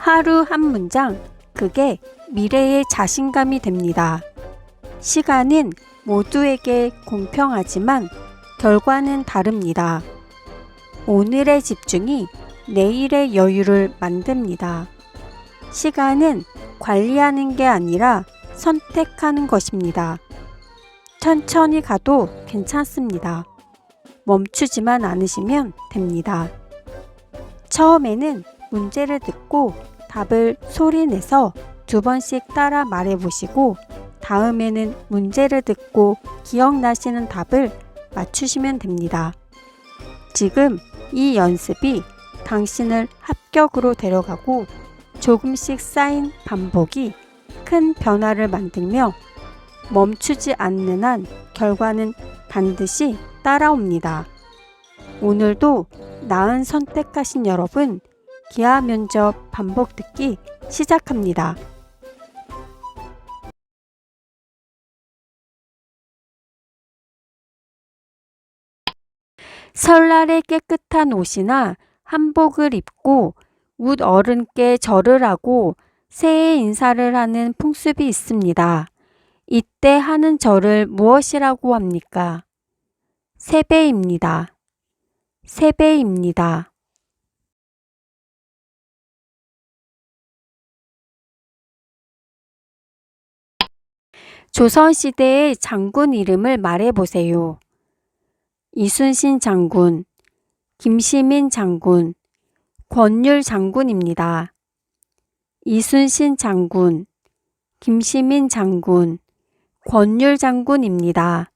하루 한 문장, 그게 미래의 자신감이 됩니다. 시간은 모두에게 공평하지만 결과는 다릅니다. 오늘의 집중이 내일의 여유를 만듭니다. 시간은 관리하는 게 아니라 선택하는 것입니다. 천천히 가도 괜찮습니다. 멈추지만 않으시면 됩니다. 처음에는 문제를 듣고 답을 소리내서 2번씩 따라 말해보시고 다음에는 문제를 듣고 기억나시는 답을 맞추시면 됩니다. 지금 이 연습이 당신을 합격으로 데려가고 조금씩 쌓인 반복이 큰 변화를 만들며 멈추지 않는 한 결과는 반드시 따라옵니다. 오늘도 나은 선택하신 여러분, 기하 면접 반복 듣기 시작합니다. 설날에 깨끗한 옷이나 한복을 입고 웃 어른께 절을 하고 새해 인사를 하는 풍습이 있습니다. 이때 하는 절을 무엇이라고 합니까? 세배입니다. 세배입니다. 조선시대의 장군 이름을 말해보세요. 이순신 장군, 김시민 장군, 권율 장군입니다. 이순신 장군, 김시민 장군, 권율 장군입니다.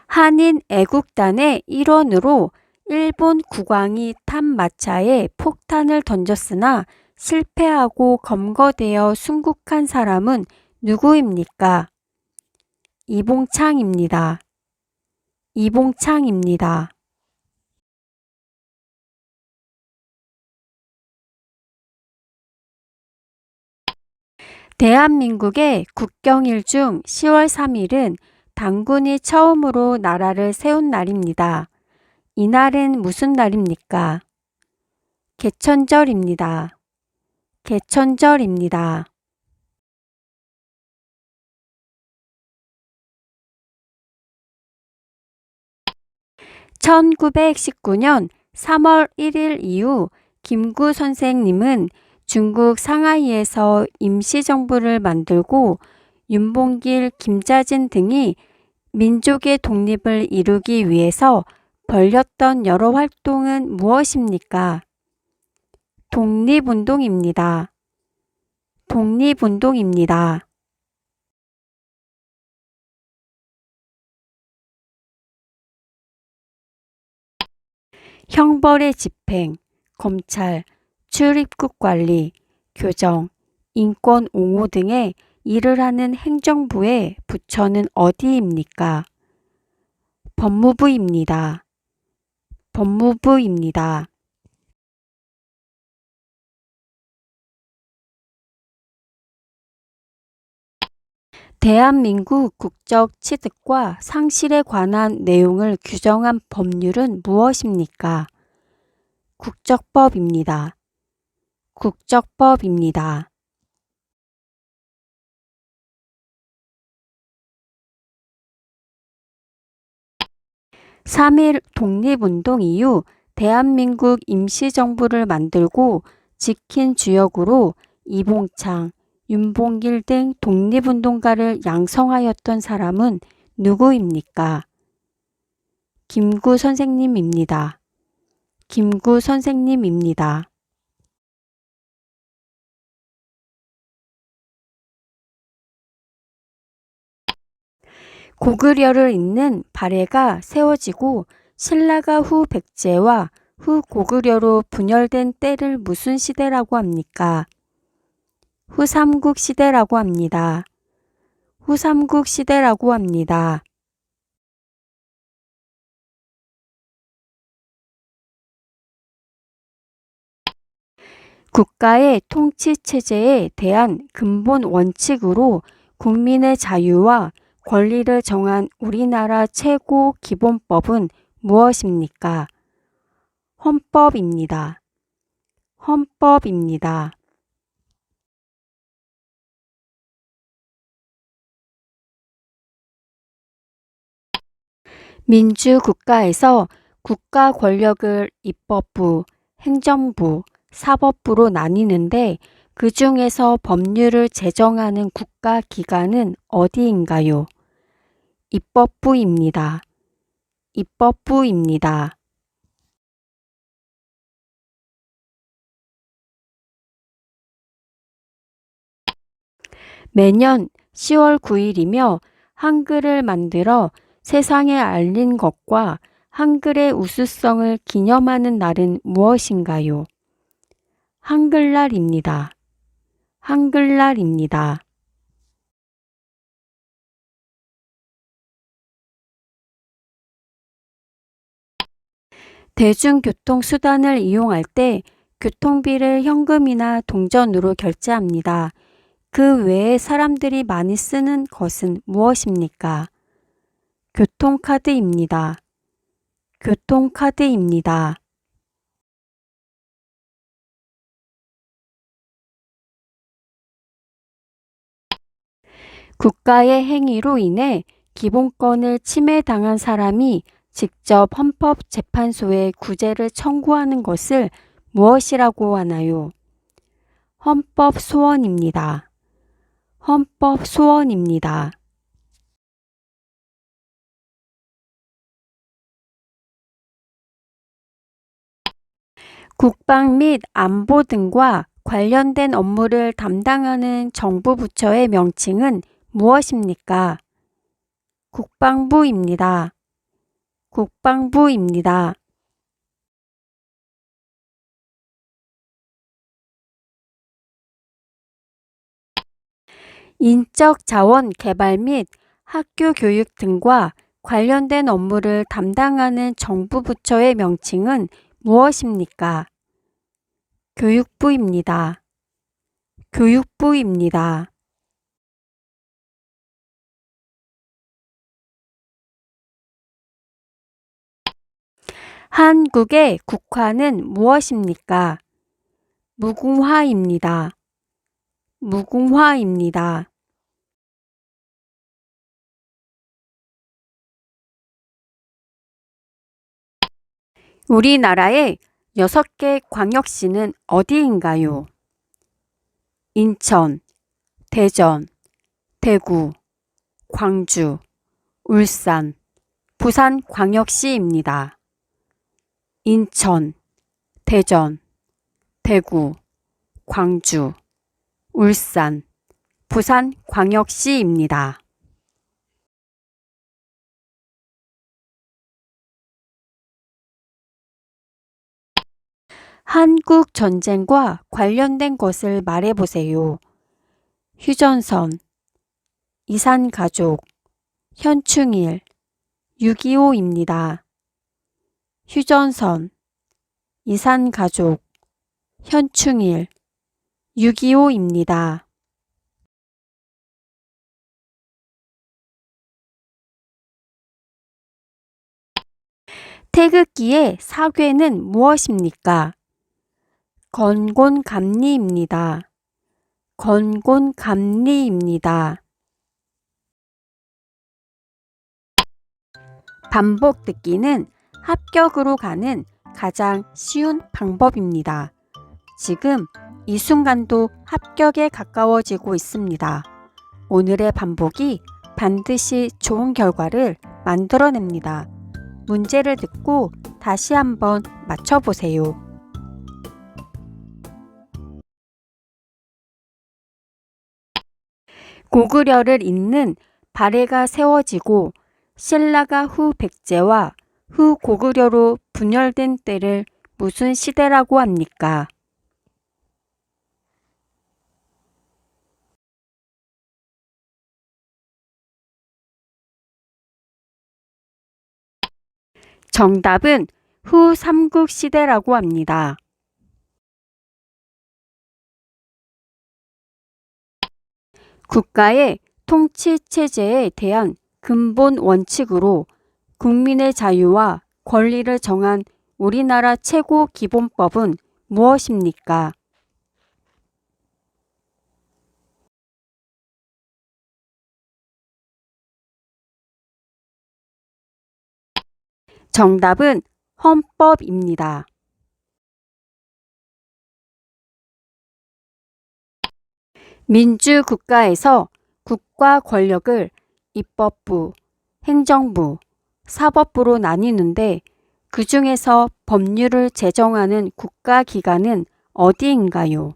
한인 애국단의 일원으로 일본 국왕이 탄 마차에 폭탄을 던졌으나 실패하고 검거되어 순국한 사람은 누구입니까? 이봉창입니다. 이봉창입니다. 대한민국의 국경일 중 10월 3일은 당군이 처음으로 나라를 세운 날입니다. 이날은 무슨 날입니까? 개천절입니다. 개천절입니다. 1919년 3월 1일 이후 김구 선생님은 중국 상하이에서 임시정부를 만들고 윤봉길, 김자진 등이 민족의 독립을 이루기 위해서 벌였던 여러 활동은 무엇입니까? 독립운동입니다. 독립운동입니다. 형벌의 집행, 검찰, 출입국 관리, 교정, 인권 옹호 등의 일을 하는 행정부의 부처는 어디입니까? 법무부입니다. 법무부입니다. 대한민국 국적 취득과 상실에 관한 내용을 규정한 법률은 무엇입니까? 국적법입니다. 국적법입니다. 3.1 독립운동 이후 대한민국 임시정부를 만들고 지킨 주역으로 이봉창, 윤봉길 등 독립운동가를 양성하였던 사람은 누구입니까? 김구 선생님입니다. 김구 선생님입니다. 고구려를 잇는 발해가 세워지고 신라가 후 백제와 후 고구려로 분열된 때를 무슨 시대라고 합니까? 후삼국 시대라고 합니다. 후삼국 시대라고 합니다. 국가의 통치 체제에 대한 근본 원칙으로 국민의 자유와 권리를 정한 우리나라 최고 기본법은 무엇입니까? 헌법입니다. 헌법입니다. 민주국가에서 국가 권력을 입법부, 행정부, 사법부로 나뉘는데 그 중에서 법률을 제정하는 국가기관은 어디인가요? 입법부입니다. 입법부입니다. 매년 10월 9일이며 한글을 만들어 세상에 알린 것과 한글의 우수성을 기념하는 날은 무엇인가요? 한글날입니다. 한글날입니다. 대중교통수단을 이용할 때 교통비를 현금이나 동전으로 결제합니다. 그 외에 사람들이 많이 쓰는 것은 무엇입니까? 교통카드입니다. 교통카드입니다. 국가의 행위로 인해 기본권을 침해당한 사람이 직접 헌법재판소에 구제를 청구하는 것을 무엇이라고 하나요? 헌법소원입니다. 헌법소원입니다. 국방 및 안보 등과 관련된 업무를 담당하는 정부 부처의 명칭은 무엇입니까? 국방부입니다. 국방부입니다. 인적 자원 개발 및 학교 교육 등과 관련된 업무를 담당하는 정부 부처의 명칭은 무엇입니까? 교육부입니다. 교육부입니다. 한국의 국화는 무엇입니까? 무궁화입니다. 무궁화입니다. 우리나라의 6개 광역시는 어디인가요? 인천, 대전, 대구, 광주, 울산, 부산 광역시입니다. 인천, 대전, 대구, 광주, 울산, 부산 광역시입니다. 한국 전쟁과 관련된 것을 말해보세요. 휴전선, 이산가족, 현충일, 6.25입니다. 휴전선, 이산가족, 현충일, 6.25입니다. 태극기의 사괴는 무엇입니까? 건곤감리입니다. 건곤감리입니다. 반복 듣기는 합격으로 가는 가장 쉬운 방법입니다. 지금 이 순간도 합격에 가까워지고 있습니다. 오늘의 반복이 반드시 좋은 결과를 만들어냅니다. 문제를 듣고 다시 한번 맞춰보세요. 고구려를 잇는 발해가 세워지고 신라가 후 백제와 후 고구려로 분열된 때를 무슨 시대라고 합니까? 정답은 후 삼국시대라고 합니다. 국가의 통치체제에 대한 근본 원칙으로 국민의 자유와 권리를 정한 우리나라 최고 기본법은 무엇입니까? 정답은 헌법입니다. 민주국가에서 국가 권력을 입법부, 행정부, 사법부로 나뉘는데 그 중에서 법률을 제정하는 국가기관은 어디인가요?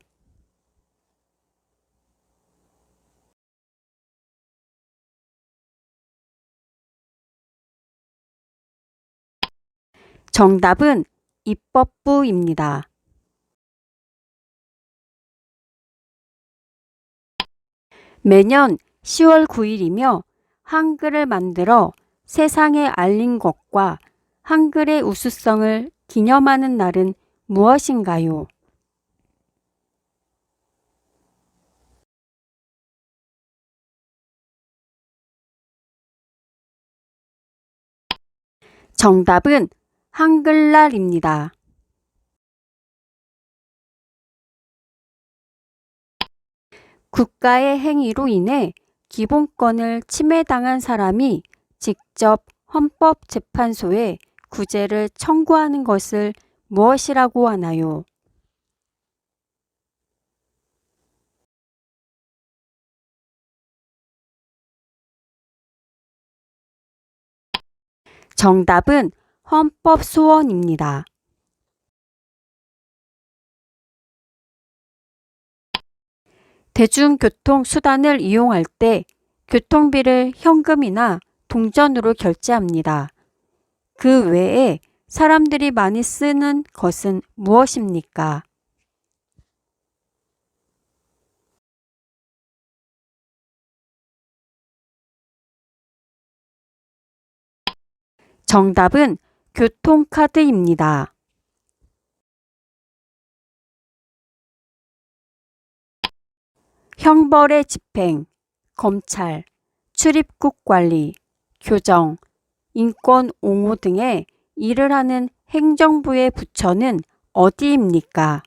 정답은 입법부입니다. 매년 10월 9일이며 한글을 만들어 세상에 알린 것과 한글의 우수성을 기념하는 날은 무엇인가요? 정답은 한글날입니다. 국가의 행위로 인해 기본권을 침해당한 사람이 직접 헌법재판소에 구제를 청구하는 것을 무엇이라고 하나요? 정답은 헌법소원입니다. 대중교통수단을 이용할 때 교통비를 현금이나 동전으로 결제합니다. 그 외에 사람들이 많이 쓰는 것은 무엇입니까? 정답은 교통카드입니다. 형벌의 집행, 검찰, 출입국 관리, 교정, 인권 옹호 등의 일을 하는 행정부의 부처는 어디입니까?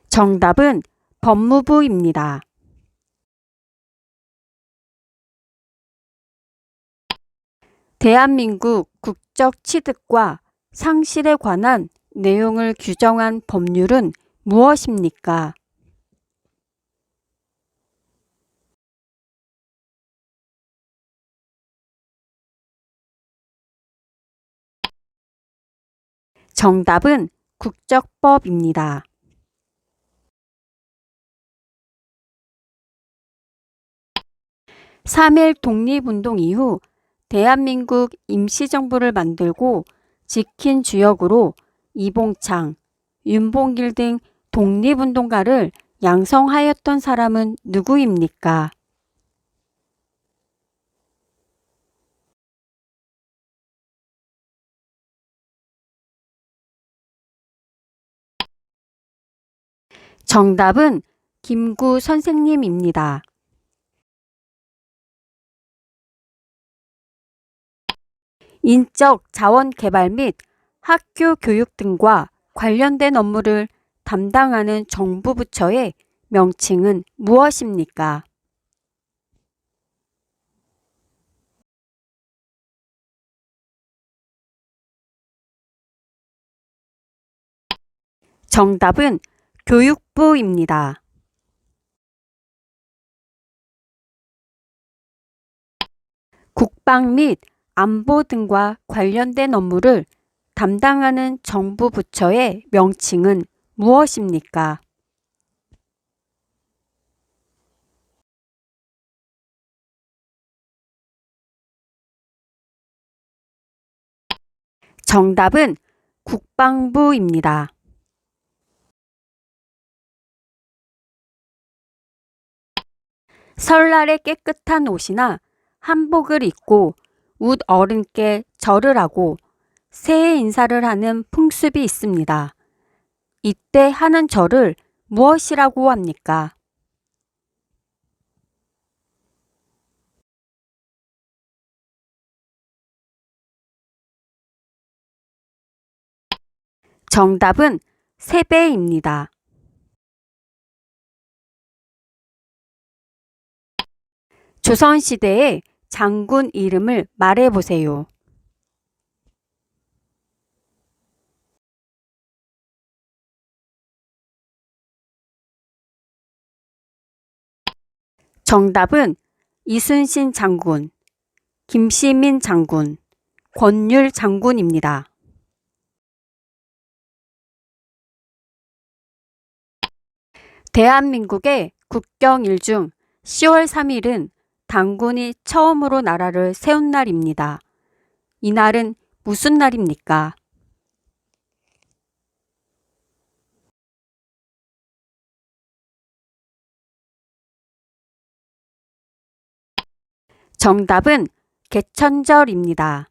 정답은 법무부입니다. 대한민국 국적 취득과 상실에 관한 내용을 규정한 법률은 무엇입니까? 정답은 국적법입니다. 3.1 독립운동 이후 대한민국 임시정부를 만들고 지킨 주역으로 이봉창, 윤봉길 등 독립운동가를 양성하였던 사람은 누구입니까? 정답은 김구 선생님입니다. 인적 자원 개발 및 학교 교육 등과 관련된 업무를 담당하는 정부 부처의 명칭은 무엇입니까? 정답은 교육부입니다. 국방 및 안보 등과 관련된 업무를 담당하는 정부 부처의 명칭은 무엇입니까? 정답은 국방부입니다. 설날에 깨끗한 옷이나 한복을 입고 웃 어른께 절을 하고 새해 인사를 하는 풍습이 있습니다. 이때 하는 절을 무엇이라고 합니까? 정답은 세배입니다. 조선시대의 장군 이름을 말해보세요. 정답은 이순신 장군, 김시민 장군, 권율 장군입니다. 대한민국의 국경일 중 10월 3일은 당군이 처음으로 나라를 세운 날입니다. 이 날은 무슨 날입니까? 정답은 개천절입니다.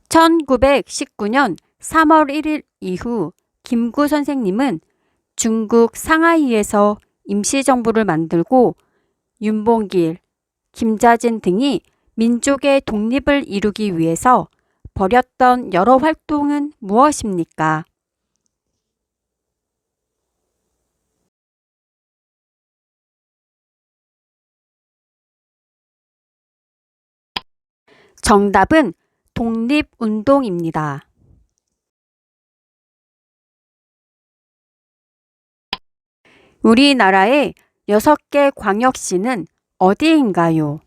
(1919년 3월 1일) 이후 김구 선생님은 중국 상하이에서 임시정부를 만들고 윤봉길, 김자진 등이 민족의 독립을 이루기 위해서 벌였던 여러 활동은 무엇입니까? 정답은 독립운동입니다. 우리나라의 6개 광역시는 어디인가요?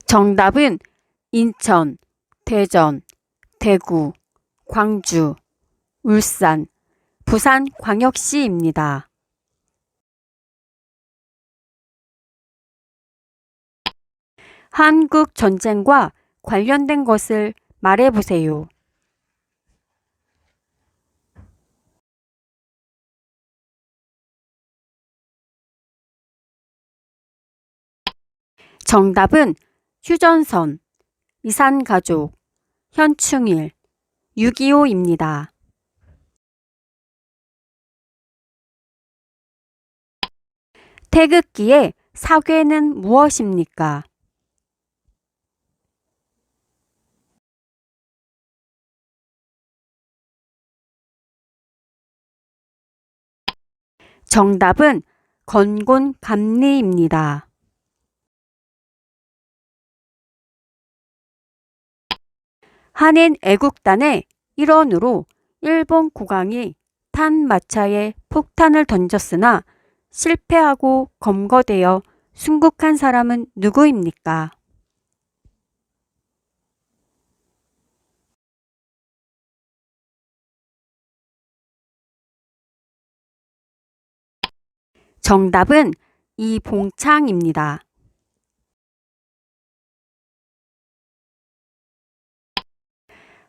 정답은 인천, 대전, 대구, 광주, 울산, 부산 광역시입니다. 한국 전쟁과 관련된 것을 말해보세요. 정답은 휴전선, 이산가족, 현충일, 6.25입니다. 태극기의 사괴는 무엇입니까? 정답은 건곤감리입니다. 한인 애국단의 일원으로 일본 국왕이 탄 마차에 폭탄을 던졌으나 실패하고 검거되어 순국한 사람은 누구입니까? 정답은 이봉창입니다.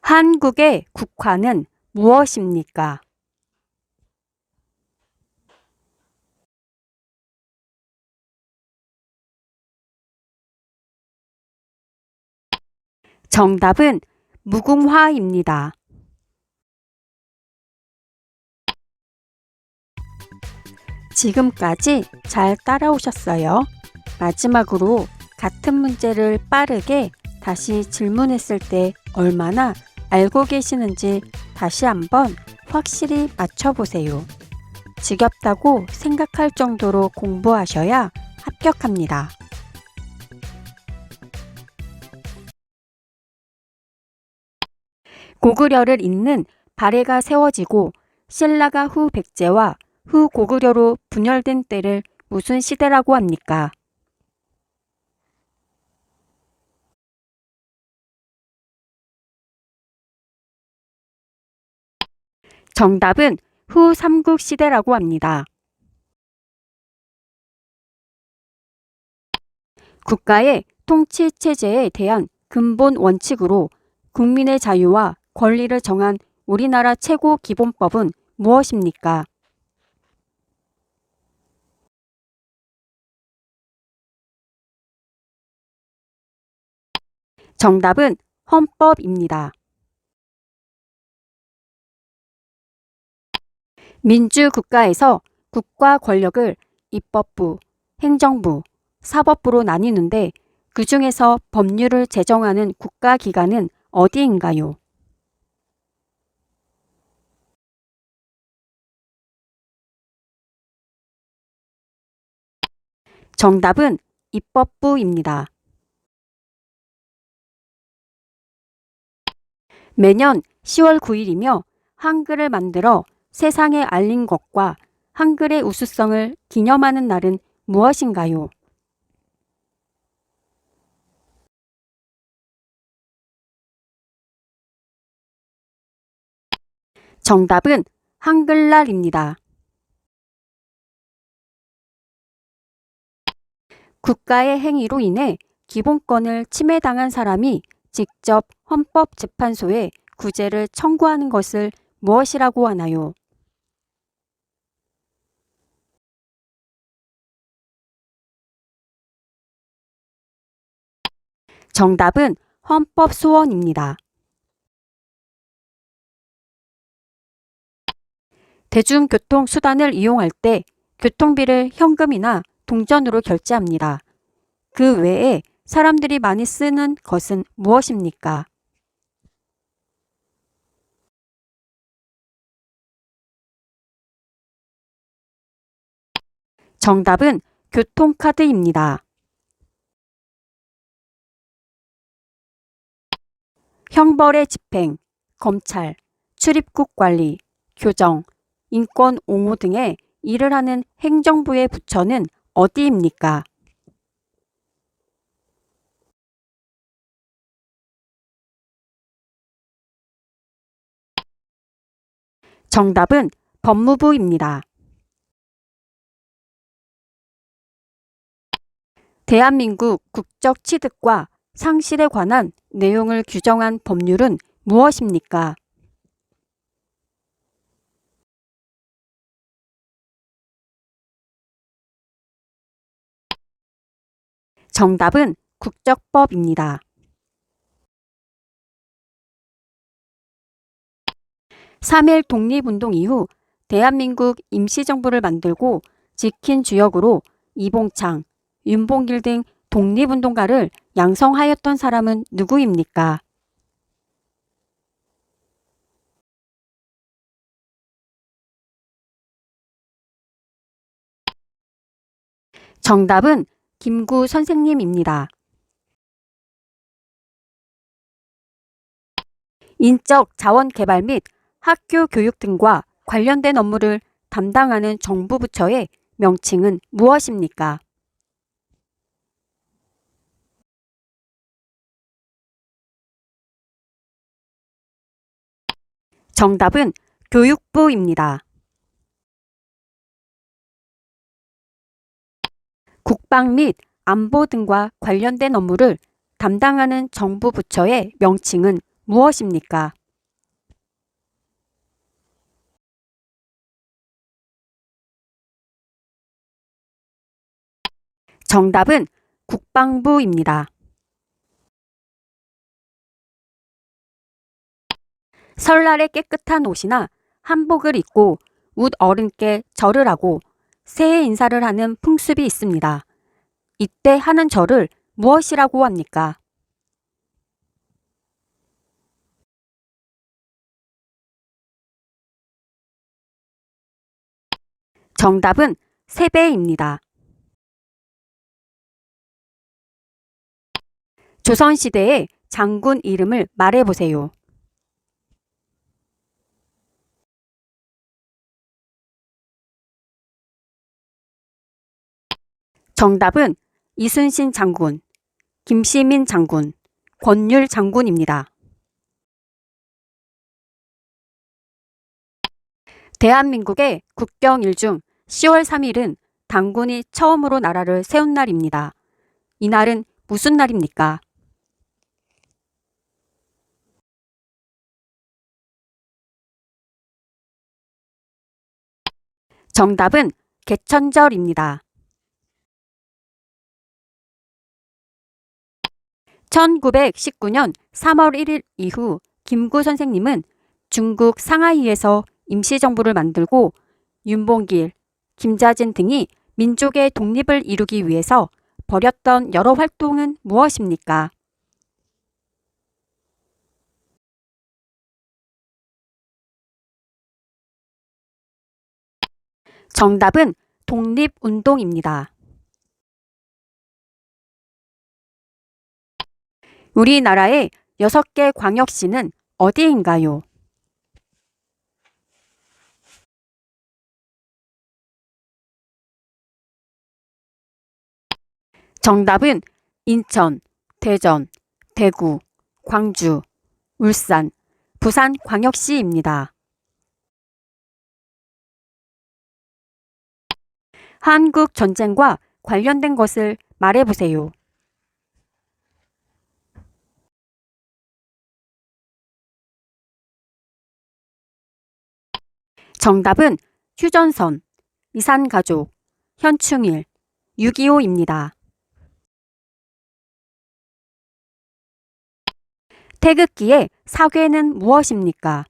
한국의 국화는 무엇입니까? 정답은 무궁화입니다. 지금까지 잘 따라오셨어요? 마지막으로 같은 문제를 빠르게 다시 질문했을 때 얼마나 알고 계시는지 다시 한번 확실히 맞춰보세요. 지겹다고 생각할 정도로 공부하셔야 합격합니다. 고구려를 잇는 발해가 세워지고 신라가 후 백제와 후 고구려로 분열된 때를 무슨 시대라고 합니까? 정답은 후 삼국시대라고 합니다. 국가의 통치체제에 대한 근본 원칙으로 국민의 자유와 권리를 정한 우리나라 최고 기본법은 무엇입니까? 정답은 헌법입니다. 민주국가에서 국가 권력을 입법부, 행정부, 사법부로 나뉘는데 그 중에서 법률을 제정하는 국가기관은 어디인가요? 정답은 입법부입니다. 매년 10월 9일이며 한글을 만들어 세상에 알린 것과 한글의 우수성을 기념하는 날은 무엇인가요? 정답은 한글날입니다. 국가의 행위로 인해 기본권을 침해당한 사람이 직접 헌법재판소에 구제를 청구하는 것을 무엇이라고 하나요? 정답은 헌법소원입니다. 대중교통수단을 이용할 때 교통비를 현금이나 동전으로 결제합니다. 그 외에 사람들이 많이 쓰는 것은 무엇입니까? 정답은 교통카드입니다. 형벌의 집행, 검찰, 출입국 관리, 교정, 인권 옹호 등의 일을 하는 행정부의 부처는 어디입니까? 정답은 법무부입니다. 대한민국 국적 취득과 상실에 관한 내용을 규정한 법률은 무엇입니까? 정답은 국적법입니다. 3.1 독립운동 이후 대한민국 임시정부를 만들고 지킨 주역으로 이봉창, 윤봉길 등 독립운동가를 양성하였던 사람은 누구입니까? 정답은 김구 선생님입니다. 인적 자원 개발 및 학교 교육 등과 관련된 업무를 담당하는 정부 부처의 명칭은 무엇입니까? 정답은 교육부입니다. 국방 및 안보 등과 관련된 업무를 담당하는 정부 부처의 명칭은 무엇입니까? 정답은 국방부입니다. 설날에 깨끗한 옷이나 한복을 입고 웃 어른께 절을 하고 새해 인사를 하는 풍습이 있습니다. 이때 하는 절을 무엇이라고 합니까? 정답은 세배입니다. 조선시대의 장군 이름을 말해보세요. 정답은 이순신 장군, 김시민 장군, 권율 장군입니다. 대한민국의 국경일 중 10월 3일은 당군이 처음으로 나라를 세운 날입니다. 이날은 무슨 날입니까? 정답은 개천절입니다. 1919년 3월 1일 이후 김구 선생님은 중국 상하이에서 임시정부를 만들고 윤봉길, 김자진 등이 민족의 독립을 이루기 위해서 벌였던 여러 활동은 무엇입니까? 정답은 독립운동입니다. 우리나라의 6개 광역시는 어디인가요? 정답은 인천, 대전, 대구, 광주, 울산, 부산 광역시입니다. 한국 전쟁과 관련된 것을 말해보세요. 정답은 휴전선, 이산가족, 현충일, 6.25입니다. 태극기의 사괴는 무엇입니까?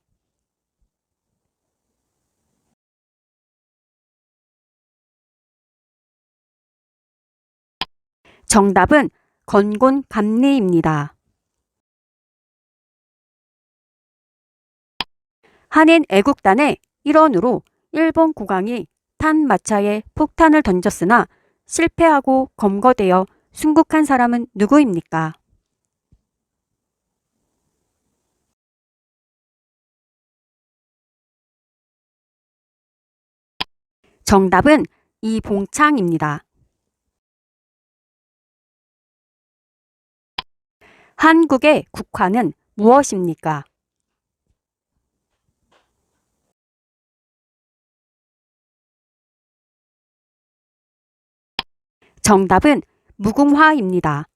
정답은 건곤감리입니다. 한인 애국단의 일원으로 일본 국왕이 탄마차에 폭탄을 던졌으나 실패하고 검거되어 순국한 사람은 누구입니까? 정답은 이봉창입니다. 한국의 국화는 무엇입니까? 정답은 무궁화입니다.